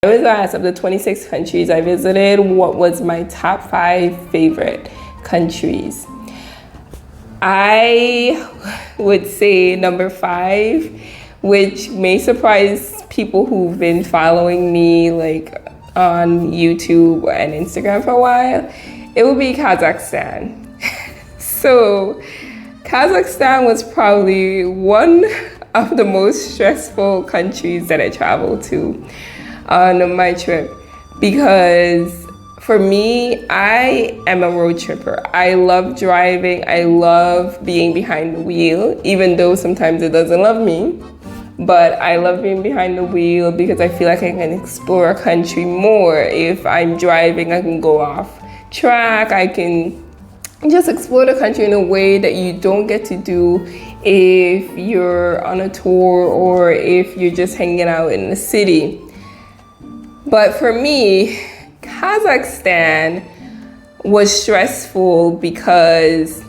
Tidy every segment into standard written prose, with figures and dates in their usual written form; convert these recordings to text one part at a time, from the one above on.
I was asked of the 26 countries I visited, what was my top 5 favorite countries? I would say number 5, which may surprise people who've been following me like on YouTube and Instagram for a while. It would be Kazakhstan. So Kazakhstan was probably one of the most stressful countries that I traveled to on my trip, because for me, I am a road tripper. I love driving. I love being behind the wheel, even though sometimes it doesn't love me. But I love being behind the wheel because I feel like I can explore a country more. If I'm driving, I can go off track. I can just explore the country in a way that you don't get to do if you're on a tour or if you're just hanging out in the city. But for me, Kazakhstan was stressful because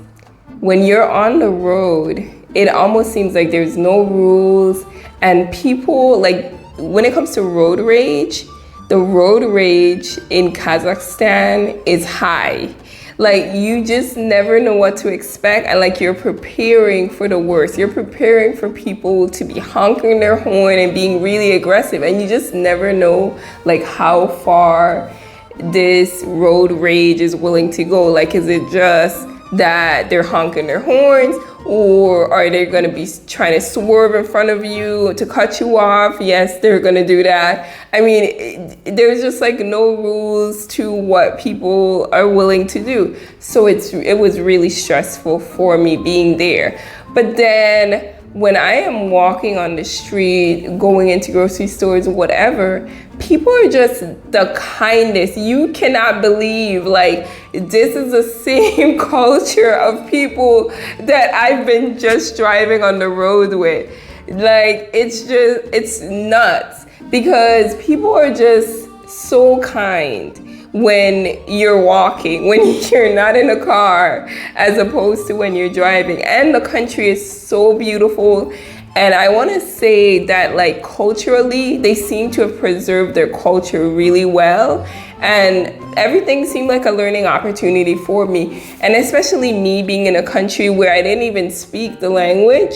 when you're on the road, it almost seems like there's no rules, and people, like, when it comes to road rage, the road rage in Kazakhstan is high. Like, you just never know what to expect, and like, you're preparing for the worst. You're preparing for people to be honking their horn and being really aggressive, and you just never know like how far this road rage is willing to go. Like, is it just that they're honking their horns, or are they going to be trying to swerve in front of you to cut you off? Yes, they're going to do that. I mean, there's just like no rules to what people are willing to do. So it was really stressful for me being there. But then when I am walking on the street, going into grocery stores, whatever, people are just the kindest. You cannot believe, like, this is the same culture of people that I've been just driving on the road with. Like, it's nuts, because people are just so kind when you're walking, when you're not in a car, as opposed to when you're driving. And the country is so beautiful. And I want to say that, like, culturally, they seem to have preserved their culture really well. And everything seemed like a learning opportunity for me. And especially me being in a country where I didn't even speak the language,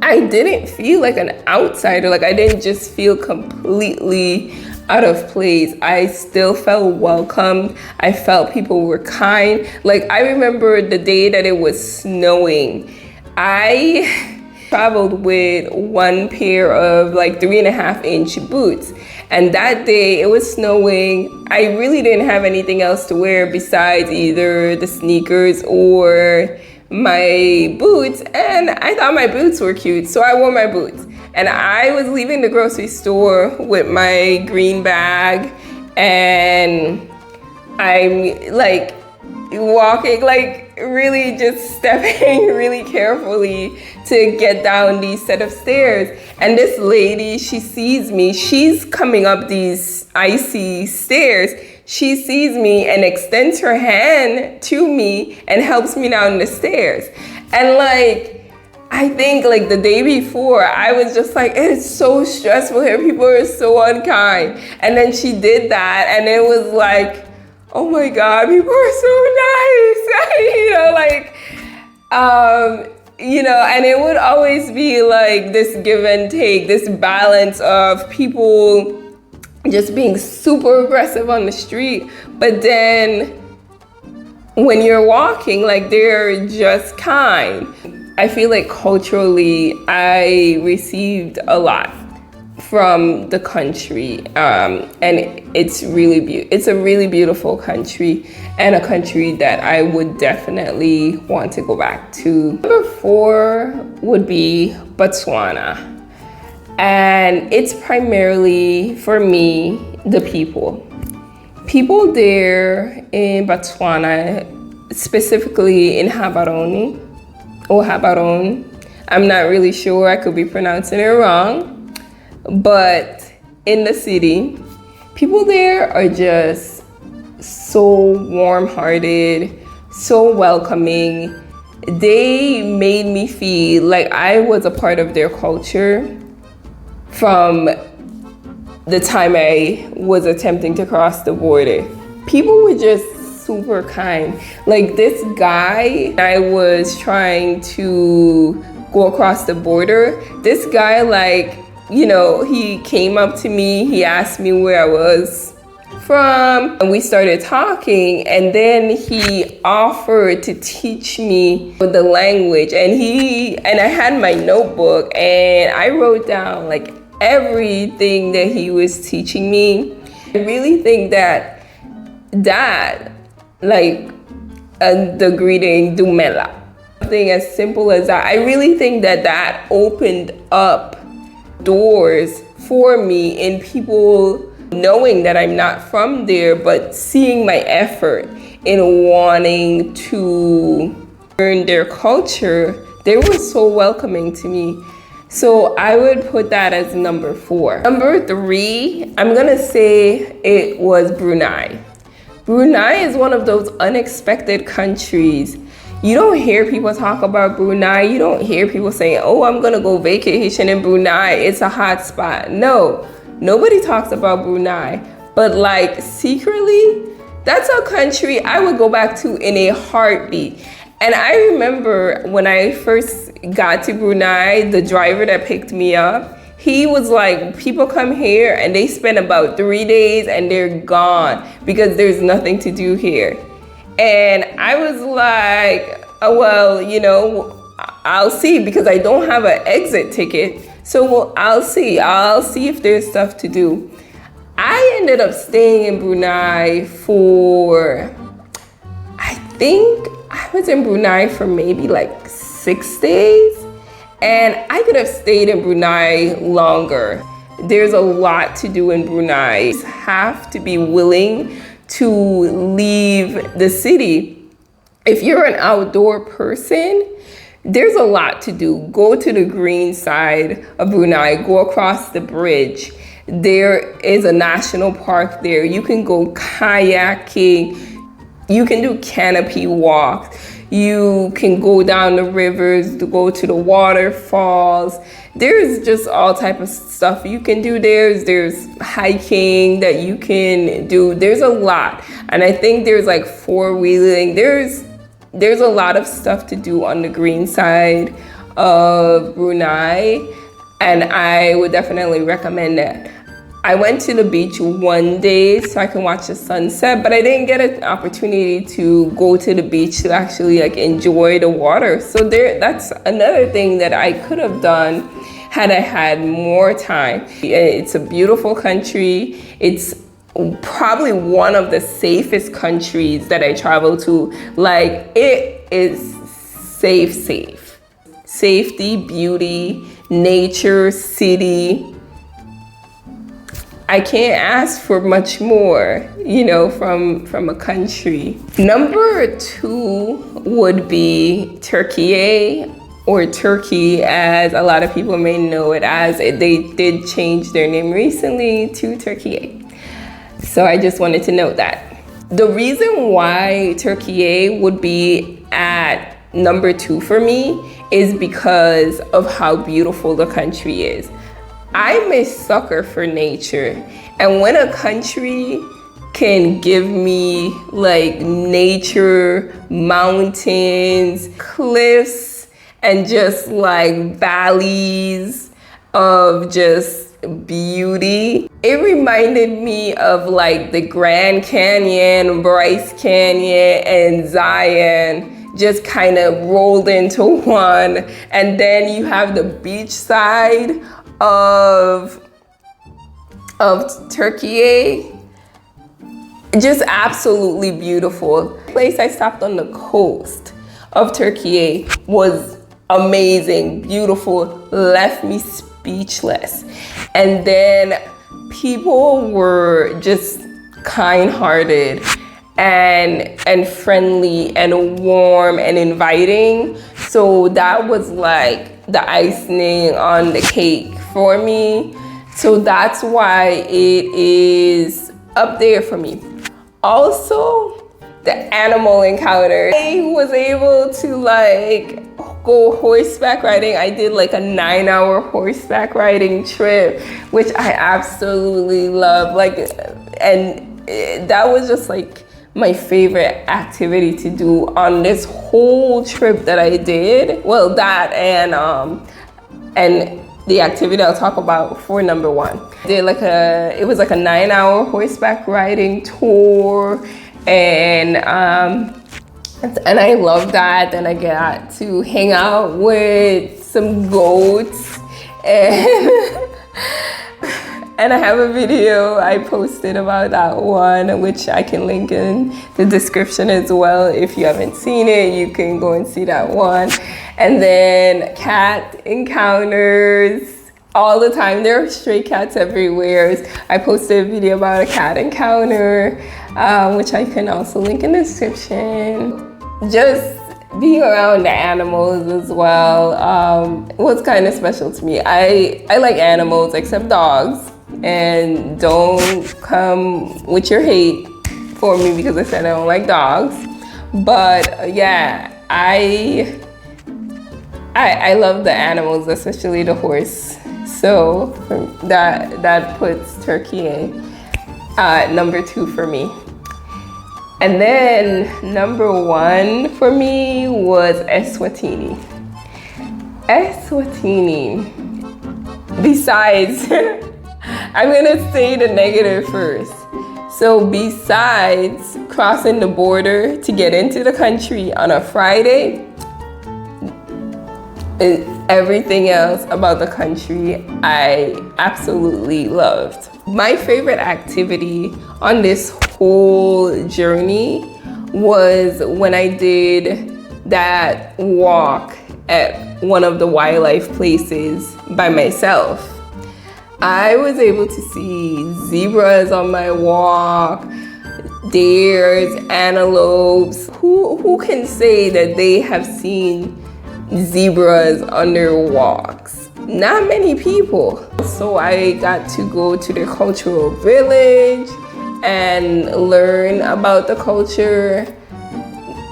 I didn't feel like an outsider. Like, I didn't just feel completely out of place. I still felt welcomed. I felt people were kind. Like, I remember the day that it was snowing. I traveled with one pair of like 3.5-inch boots. And that day it was snowing. I really didn't have anything else to wear besides either the sneakers or my boots. And I thought my boots were cute, so I wore my boots. And I was leaving the grocery store with my green bag, and I'm like walking, like really just stepping really carefully to get down these set of stairs. And this lady, she sees me. She's coming up these icy stairs. She sees me and extends her hand to me and helps me down the stairs. And like, I think like the day before, I was just like, it's so stressful here. People are so unkind. And then she did that, and it was like, oh my God, people are so nice. And it would always be like this give and take, this balance of people just being super aggressive on the street. But then when you're walking, like, they're just kind. I feel like culturally, I received a lot from the country, and it's a really beautiful country, and a country that I would definitely want to go back to. Number 4 would be Botswana, and it's primarily, for me, the people. People there in Botswana, specifically in Gaborone, I'm not really sure, I could be pronouncing it wrong. But in the city, people there are just so warm-hearted, so welcoming. They made me feel like I was a part of their culture from the time I was attempting to cross the border. People were just super kind. Like this guy, I was trying to go across the border. This guy, like, you know, he came up to me, he asked me where I was from, and we started talking, and then he offered to teach me the language, and I had my notebook and I wrote down like everything that he was teaching me. I really think that like the greeting Dumela, something as simple as that, I really think that opened up doors for me in people knowing that I'm not from there, but seeing my effort in wanting to learn their culture. They were so welcoming to me. So I would put that as number 4. Number 3, I'm gonna say it was Brunei. Brunei is one of those unexpected countries. You don't hear people talk about Brunei. You don't hear people saying, oh, I'm gonna go vacation in Brunei, it's a hot spot. No, nobody talks about Brunei. But like secretly, that's a country I would go back to in a heartbeat. And I remember when I first got to Brunei, the driver that picked me up, he was like, people come here and they spend about 3 days and they're gone because there's nothing to do here. And I was like, oh, well, you know, I'll see, because I don't have an exit ticket. So I'll see if there's stuff to do. I ended up staying in Brunei for, I think I was in Brunei for maybe like 6 days. And I could have stayed in Brunei longer. There's a lot to do in Brunei. You have to be willing to leave the city. If you're an outdoor person, there's a lot to do. Go to the green side of Brunei, go across the bridge. There is a national park there. You can go kayaking, you can do canopy walks. You can go down the rivers to go to the waterfalls. There's just all type of stuff you can do. There's hiking that you can do. There's a lot. And I think there's like 4-wheeling. There's a lot of stuff to do on the green side of Brunei. And I would definitely recommend that. I went to the beach one day so I can watch the sunset, but I didn't get an opportunity to go to the beach to actually like enjoy the water. So that's another thing that I could have done had I had more time. It's a beautiful country. It's probably one of the safest countries that I travel to. Like, it is safe. Safety, beauty, nature, city. I can't ask for much more, you know, from a country. Number 2 would be Turkey, or Turkey, as a lot of people may know it as. They did change their name recently to Turkey. So I just wanted to note that. The reason why Turkey would be at number 2 for me is because of how beautiful the country is. I'm a sucker for nature, and when a country can give me like nature, mountains, cliffs, and just like valleys of just beauty, it reminded me of like the Grand Canyon, Bryce Canyon, and Zion just kind of rolled into one. And then you have the beach side of Turkey, just absolutely beautiful. The place I stopped on the coast of Turkey was amazing, beautiful, left me speechless. And then people were just kind-hearted and friendly and warm and inviting. So that was like the icing on the cake for me. So that's why it is up there for me. Also, the animal encounter. I was able to like go horseback riding. I did like a 9-hour horseback riding trip, which I absolutely love. Like, and that was just like my favorite activity to do on this whole trip that I did. Well, that and the activity I'll talk about for number one. I did it was like a 9-hour horseback riding tour, and I love that. Then I got to hang out with some goats, and I have a video I posted about that one, which I can link in the description as well. If you haven't seen it, you can go and see that one. And then cat encounters all the time. There are stray cats everywhere. I posted a video about a cat encounter, which I can also link in the description. Just being around the animals as well was kind of special to me. I like animals except dogs. And don't come with your hate for me because I said I don't like dogs. But yeah, I love the animals, especially the horse. So that puts Turkey in number 2 for me. And then number 1 for me was Eswatini. Eswatini, besides I'm gonna say the negative first. So besides crossing the border to get into the country on a Friday, everything else about the country I absolutely loved. My favorite activity on this whole journey was when I did that walk at one of the wildlife places by myself. I was able to see zebras on my walk, deers, antelopes. Who can say that they have seen zebras on their walks? Not many people. So I got to go to the cultural village and learn about the culture.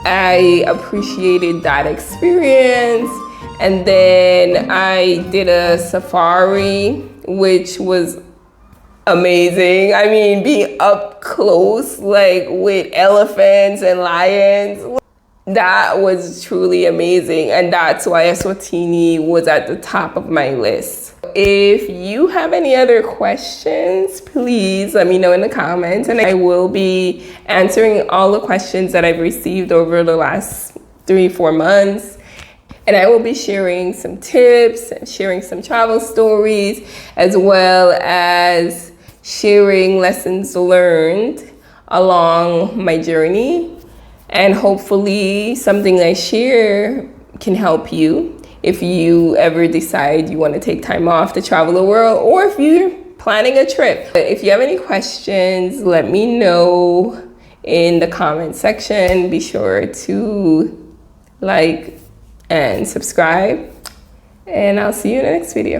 I appreciated that experience. And then I did a safari, which was amazing. I mean, being up close, like with elephants and lions, that was truly amazing. And that's why Eswatini was at the top of my list. If you have any other questions, please let me know in the comments. And I will be answering all the questions that I've received over the last 3-4 months. And I will be sharing some tips and sharing some travel stories, as well as sharing lessons learned along my journey. And hopefully something I share can help you if you ever decide you want to take time off to travel the world, or if you're planning a trip. If you have any questions, let me know in the comment section. Be sure to like and subscribe, and I'll see you in the next video.